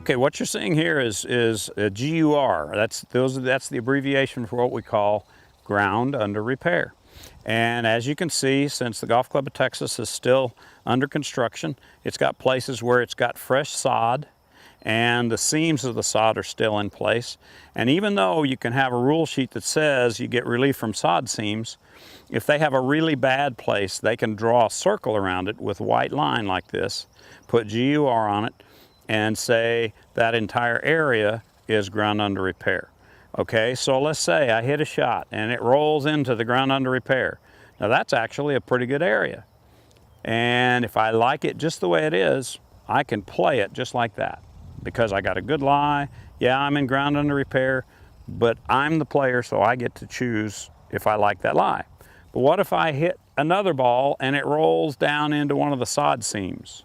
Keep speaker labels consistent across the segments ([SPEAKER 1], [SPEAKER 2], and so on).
[SPEAKER 1] Okay, what you're seeing here is a GUR. That's the abbreviation for what we call ground under repair. And as you can see, since the Golf Club of Texas is still under construction, it's got places where it's got fresh sod and the seams of the sod are still in place. And even though you can have a rule sheet that says you get relief from sod seams, if they have a really bad place, they can draw a circle around it with a white line like this, put GUR on it, and say that entire area is ground under repair. Okay, so let's say I hit a shot and it rolls into the ground under repair. Now that's actually a pretty good area. And if I like it just the way it is, I can play it just like that. Because I got a good lie, yeah, I'm in ground under repair, but I'm the player, so I get to choose if I like that lie. But what if I hit another ball and it rolls down into one of the sod seams?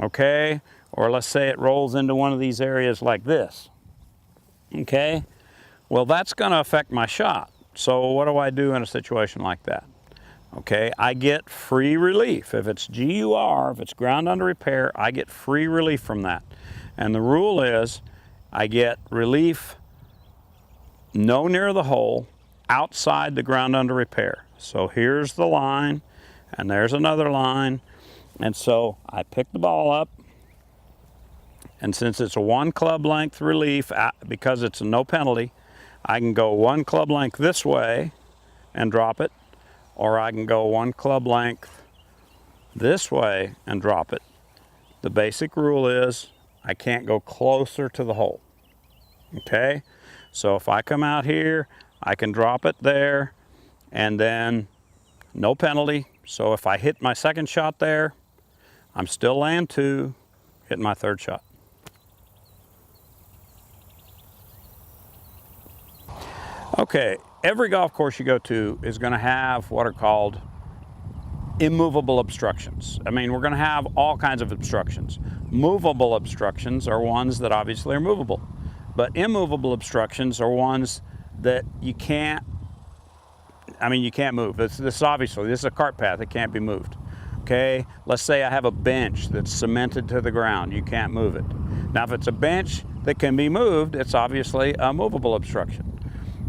[SPEAKER 1] Okay, or let's say it rolls into one of these areas like this. Okay, well that's going to affect my shot. So what do I do in a situation like that? Okay, I get free relief. If it's GUR, if it's ground under repair, I get free relief from that. And the rule is I get relief no near the hole, outside the ground under repair. So here's the line, and there's another line. And so I pick the ball up, and since it's a 1 club length relief, because it's a no penalty, I can go 1 club length this way and drop it, or I can go 1 club length this way and drop it. The basic rule is I can't go closer to the hole. Okay, so if I come out here, I can drop it there, and then no penalty. So if I hit my second shot there, I'm still laying 2, hitting my third shot. Okay, every golf course you go to is going to have what are called immovable obstructions. I mean, we're going to have all kinds of obstructions. Movable obstructions are ones that obviously are movable, but immovable obstructions are ones that you can't move. This is a cart path, it can't be moved. Okay, let's say I have a bench that's cemented to the ground, you can't move it. Now if it's a bench that can be moved, it's obviously a movable obstruction.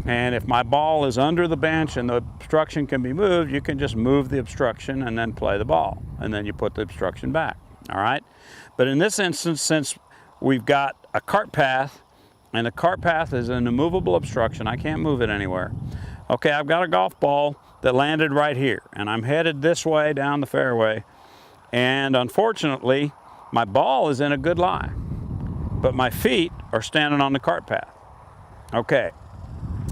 [SPEAKER 1] And if my ball is under the bench and the obstruction can be moved, you can just move the obstruction and then play the ball. And then you put the obstruction back, all right? But in this instance, since we've got a cart path, and the cart path is an immovable obstruction, I can't move it anywhere. Okay, I've got a golf ball that landed right here, and I'm headed this way down the fairway. And unfortunately, my ball is in a good lie, but my feet are standing on the cart path. Okay.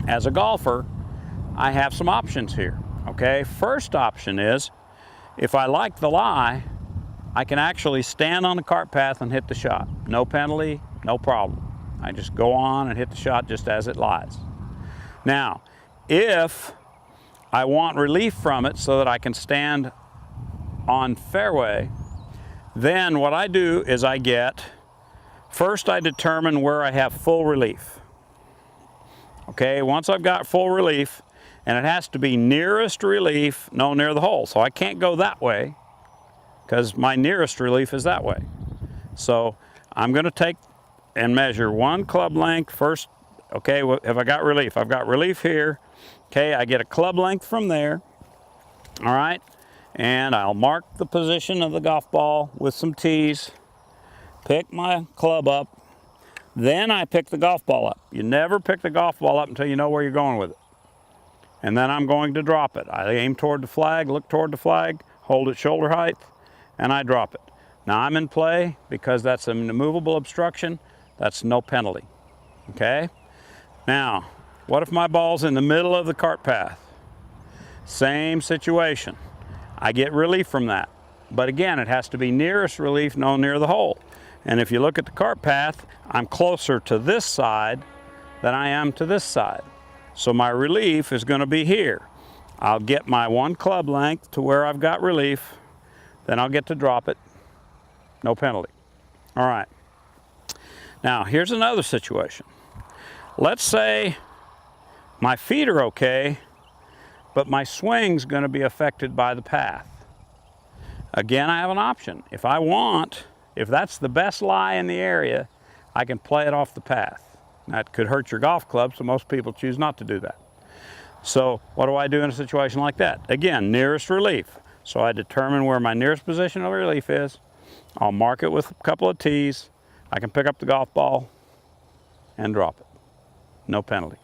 [SPEAKER 1] As a golfer, I have some options here, okay? First option is, if I like the lie, I can actually stand on the cart path and hit the shot. No penalty, no problem. I just go on and hit the shot just as it lies. Now, if I want relief from it so that I can stand on fairway, then what I do is first I determine where I have full relief. Okay, once I've got full relief, and it has to be nearest relief, no near the hole. So I can't go that way because my nearest relief is that way. So I'm going to take and measure 1 club length first. Okay, have I got relief? I've got relief here. Okay, I get a club length from there. All right, and I'll mark the position of the golf ball with some tees, pick my club up. Then I pick the golf ball up. You never pick the golf ball up until you know where you're going with it. And then I'm going to drop it. I aim toward the flag, look toward the flag, hold it shoulder height, and I drop it. Now I'm in play because that's an immovable obstruction. That's no penalty. Okay? Now, what if my ball's in the middle of the cart path? Same situation. I get relief from that. But again, it has to be nearest relief, no near the hole. And if you look at the cart path, I'm closer to this side than I am to this side. So my relief is going to be here. I'll get my 1 club length to where I've got relief, then I'll get to drop it, no penalty. All right. Now, here's another situation. Let's say my feet are okay, but my swing's going to be affected by the path. Again, I have an option. If that's the best lie in the area, I can play it off the path. That could hurt your golf club, so most people choose not to do that. So what do I do in a situation like that? Again, nearest relief. So I determine where my nearest position of relief is. I'll mark it with a couple of tees. I can pick up the golf ball and drop it. No penalty.